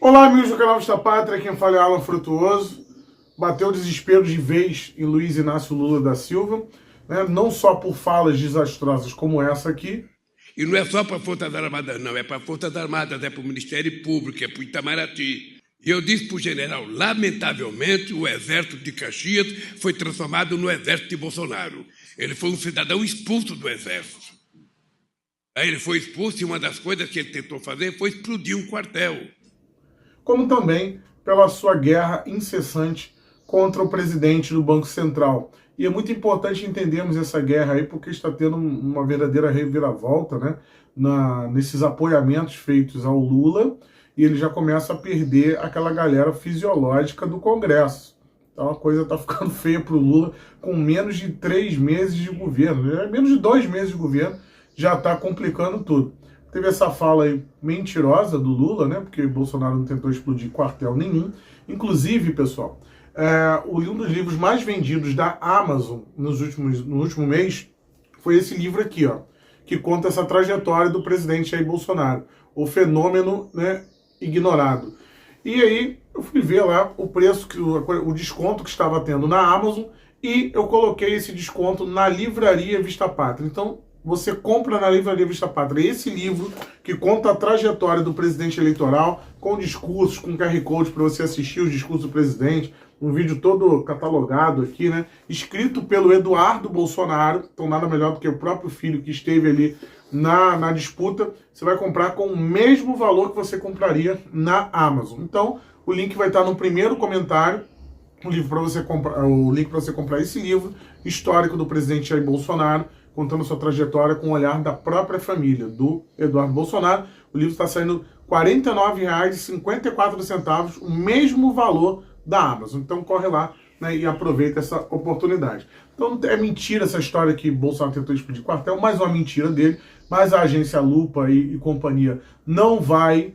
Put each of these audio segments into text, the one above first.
Olá, amigos do canal Vista Pátria, quem fala é Alan Frutuoso. Bateu desespero de vez em Luiz Inácio Lula da Silva, né? Não só por falas desastrosas como essa aqui. E não é só para a Força Armada, não, é para a Força Armada, é para o Ministério Público, é para o Itamaraty. E eu disse para o general, lamentavelmente, o exército de Caxias foi transformado no exército de Bolsonaro. Ele foi um cidadão expulso do exército. Aí ele foi expulso e uma das coisas que ele tentou fazer foi explodir um quartel. Como também pela sua guerra incessante contra o presidente do Banco Central. E é muito importante entendermos essa guerra aí, porque está tendo uma verdadeira reviravolta, né, nesses apoiamentos feitos ao Lula, e ele já começa a perder aquela galera fisiológica do Congresso. Então a coisa está ficando feia para o Lula, com menos de 3 meses de governo, menos de 2 meses de governo, já está complicando tudo. Teve essa fala aí mentirosa do Lula, né? Porque Bolsonaro não tentou explodir quartel nenhum. Inclusive, pessoal, um dos livros mais vendidos da Amazon no último mês foi esse livro aqui, ó, que conta essa trajetória do presidente Jair Bolsonaro, o fenômeno, né, ignorado. E aí eu fui ver lá o preço, o desconto que estava tendo na Amazon, e eu coloquei esse desconto na livraria Vista Pátria. Então, você compra na livraria Vista Pátria esse livro que conta a trajetória do presidente eleitoral, com discursos, com QR Code para você assistir os discursos do presidente, um vídeo todo catalogado aqui, né? Escrito pelo Eduardo Bolsonaro, então nada melhor do que o próprio filho que esteve ali na disputa. Você vai comprar com o mesmo valor que você compraria na Amazon. Então, o link vai estar no primeiro comentário, o link para você comprar esse livro histórico do presidente Jair Bolsonaro, contando sua trajetória com o olhar da própria família do Eduardo Bolsonaro. O livro está saindo R$ 49,54, o mesmo valor da Amazon. Então corre lá, né, e aproveita essa oportunidade. Então é mentira essa história que Bolsonaro tentou explodir quartel, mais uma mentira dele, mas a agência Lupa e companhia não vai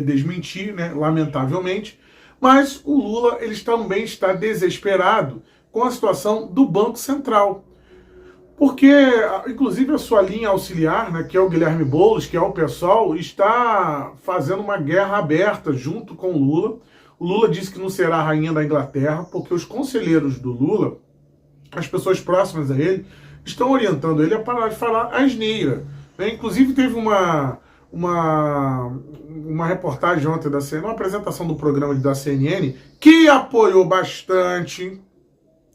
desmentir, né, lamentavelmente. Mas o Lula ele também está desesperado com a situação do Banco Central. Porque, inclusive, a sua linha auxiliar, né, que é o Guilherme Boulos, que é o PSOL, está fazendo uma guerra aberta junto com o Lula. O Lula disse que não será a rainha da Inglaterra, porque os conselheiros do Lula, as pessoas próximas a ele, estão orientando ele a parar de falar asneira, né? Inclusive, teve uma reportagem ontem da CNN, uma apresentação do programa da CNN, que apoiou bastante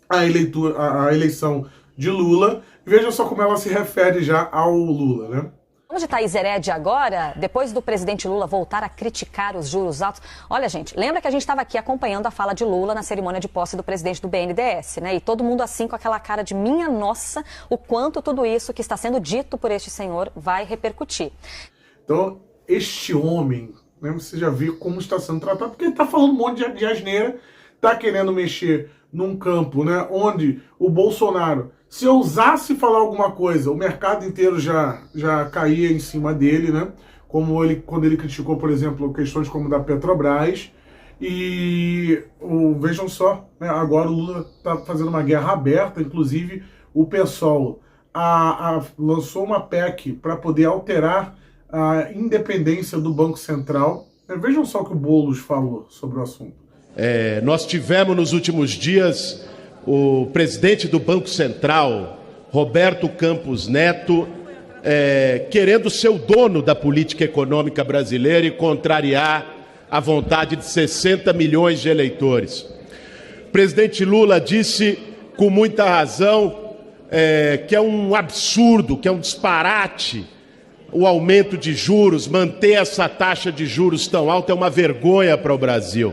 a eleição de Lula. Veja só como ela se refere já ao Lula, né? Vamos de Thaís Herédia agora, depois do presidente Lula voltar a criticar os juros altos. Olha, gente, lembra que a gente estava aqui acompanhando a fala de Lula na cerimônia de posse do presidente do BNDES, né? E todo mundo assim com aquela cara de minha nossa, o quanto tudo isso que está sendo dito por este senhor vai repercutir. Então, este homem, né, você já viu como está sendo tratado, porque ele está falando um monte de asneira, está querendo mexer num campo, né, onde o Bolsonaro, se ousasse falar alguma coisa, o mercado inteiro já caía em cima dele, né? Quando ele criticou, por exemplo, questões como da Petrobras. E vejam só, né, agora o Lula está fazendo uma guerra aberta, inclusive o PSOL lançou uma PEC para poder alterar a independência do Banco Central. Vejam só o que o Boulos falou sobre o assunto. Nós tivemos nos últimos dias o presidente do Banco Central, Roberto Campos Neto, querendo ser o dono da política econômica brasileira e contrariar a vontade de 60 milhões de eleitores. O presidente Lula disse com muita razão que é um absurdo, que é um disparate o aumento de juros, manter essa taxa de juros tão alta é uma vergonha para o Brasil.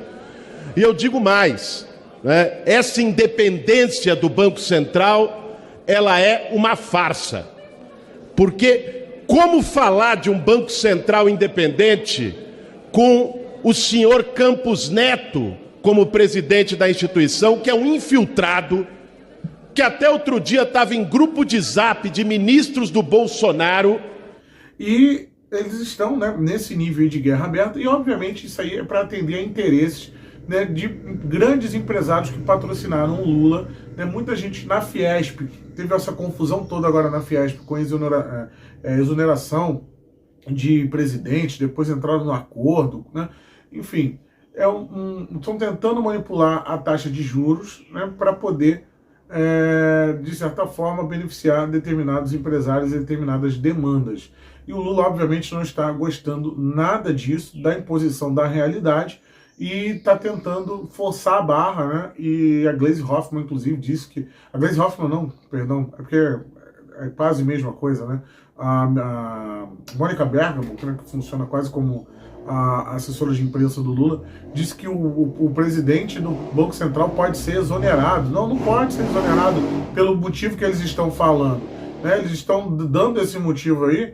E eu digo mais, né? Essa independência do Banco Central, ela é uma farsa. Porque como falar de um Banco Central independente com o senhor Campos Neto como presidente da instituição, que é um infiltrado, que até outro dia estava em grupo de zap de ministros do Bolsonaro. E eles estão, né, nesse nível de guerra aberta, e obviamente isso aí é para atender a interesses, né, de grandes empresários que patrocinaram o Lula, né, muita gente na Fiesp, teve essa confusão toda agora na Fiesp com exoneração de presidente, depois entraram no acordo, né? Enfim, estão tentando manipular a taxa de juros, né, para poder, de certa forma, beneficiar determinados empresários e determinadas demandas. E o Lula, obviamente, não está gostando nada disso, da imposição da realidade, e está tentando forçar a barra, né? E a Gleisi Hoffmann, inclusive, disse que... A Gleisi Hoffmann não, perdão, é porque é quase a mesma coisa, né? A Mônica Bergamo, que funciona quase como a assessora de imprensa do Lula, disse que o presidente do Banco Central pode ser exonerado. Não pode ser exonerado pelo motivo que eles estão falando, né? Eles estão dando esse motivo aí,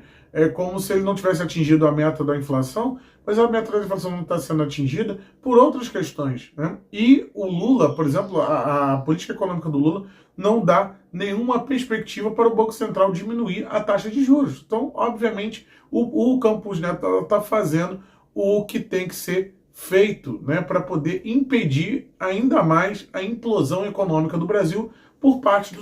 como se ele não tivesse atingido a meta da inflação, mas a meta da inflação não está sendo atingida por outras questões, né? E o Lula, por exemplo, a política econômica do Lula não dá nenhuma perspectiva para o Banco Central diminuir a taxa de juros. Então, obviamente, o Campos Neto está fazendo o que tem que ser feito, né, para poder impedir ainda mais a implosão econômica do Brasil por parte do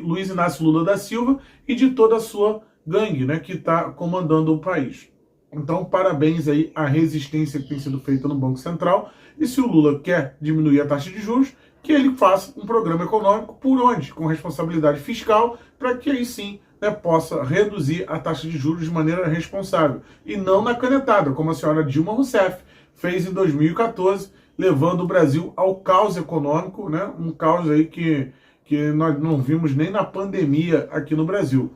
Luiz Inácio Lula da Silva e de toda a sua gangue, né, que está comandando o país. Então, parabéns aí à resistência que tem sido feita no Banco Central. E se o Lula quer diminuir a taxa de juros, que ele faça um programa econômico por onde? Com responsabilidade fiscal, para que aí sim, né, possa reduzir a taxa de juros de maneira responsável. E não na canetada, como a senhora Dilma Rousseff fez em 2014, levando o Brasil ao caos econômico, né, um caos aí que nós não vimos nem na pandemia aqui no Brasil.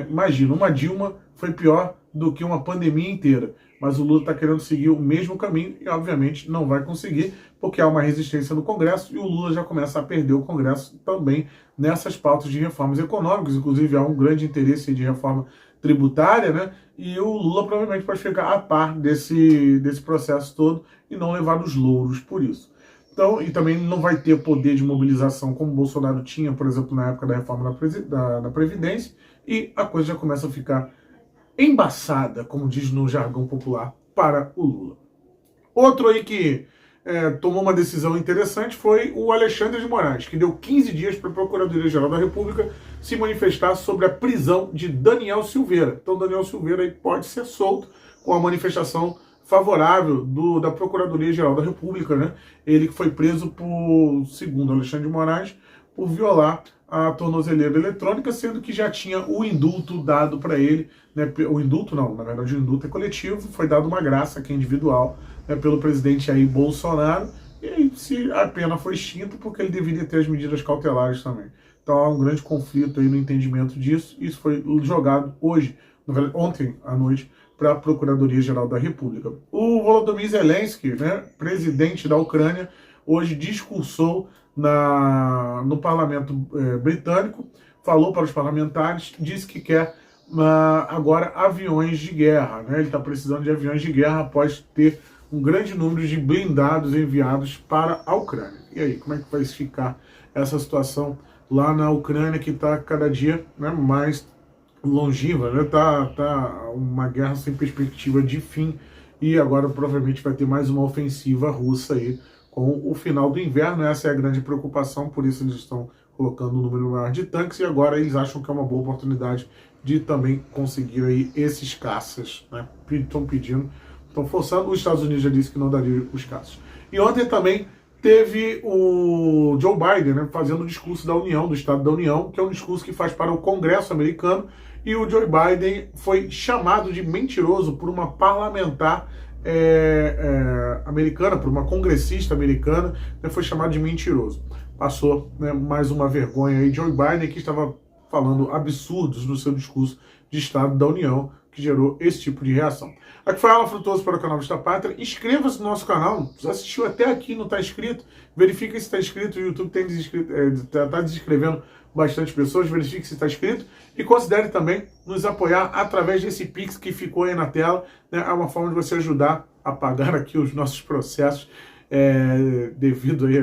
Imagina, uma Dilma foi pior do que uma pandemia inteira. Mas o Lula está querendo seguir o mesmo caminho e, obviamente, não vai conseguir, porque há uma resistência no Congresso e o Lula já começa a perder o Congresso também nessas pautas de reformas econômicas. Inclusive, há um grande interesse de reforma tributária, né? E o Lula provavelmente pode ficar a par desse processo todo e não levar os louros por isso. Então, e também não vai ter poder de mobilização como o Bolsonaro tinha, por exemplo, na época da reforma da Previdência, e a coisa já começa a ficar embaçada, como diz no jargão popular, para o Lula. Outro aí que tomou uma decisão interessante foi o Alexandre de Moraes, que deu 15 dias para a Procuradoria-Geral da República se manifestar sobre a prisão de Daniel Silveira. Então, Daniel Silveira aí pode ser solto com a manifestação favorável da Procuradoria-Geral da República, né? Ele que foi preso segundo Alexandre de Moraes, por violar a tornozeleira eletrônica, sendo que já tinha o indulto dado para ele, né? O indulto não, na verdade o indulto é coletivo, foi dado uma graça que é individual, né, pelo presidente Jair Bolsonaro, e aí a pena foi extinta porque ele deveria ter as medidas cautelares também. Então há um grande conflito aí no entendimento disso, isso foi jogado ontem à noite, para a Procuradoria-Geral da República. O Volodymyr Zelensky, né, presidente da Ucrânia, hoje discursou no parlamento britânico, falou para os parlamentares, disse que quer agora aviões de guerra, né? Ele está precisando de aviões de guerra após ter um grande número de blindados enviados para a Ucrânia. E aí, como é que vai ficar essa situação lá na Ucrânia, que está cada dia, né, mais longínqua, né? Tá uma guerra sem perspectiva de fim, e agora provavelmente vai ter mais uma ofensiva russa aí com o final do inverno. Essa é a grande preocupação, por isso eles estão colocando um número maior de tanques, e agora eles acham que é uma boa oportunidade de também conseguir aí esses caças, né? Estão forçando. Os Estados Unidos já disse que não daria os caças. E ontem também teve o Joe Biden, né, fazendo o discurso da União, do Estado da União, que é um discurso que faz para o Congresso americano, e o Joe Biden foi chamado de mentiroso por uma parlamentar americana, por uma congressista americana, né, foi chamado de mentiroso. Passou, né, mais uma vergonha aí. Joe Biden, que estava falando absurdos no seu discurso de Estado da União, que gerou esse tipo de reação. Aqui foi Alan Frutuoso para o canal Vista Pátria. Inscreva-se no nosso canal. Se assistiu até aqui e não está inscrito, verifique se está inscrito. O YouTube está desinscrevendo bastante pessoas. Verifique se está inscrito. E considere também nos apoiar através desse Pix que ficou aí na tela, né? É uma forma de você ajudar a pagar aqui os nossos processos, devido aí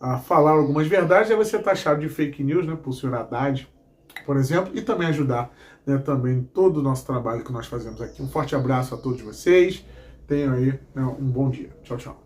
a falar algumas verdades. Aí você taxado de fake news, né, por senhor Haddad, por exemplo, e também ajudar, né, também todo o nosso trabalho que nós fazemos aqui. Um forte abraço a todos vocês. Tenham aí, né, um bom dia. Tchau, tchau.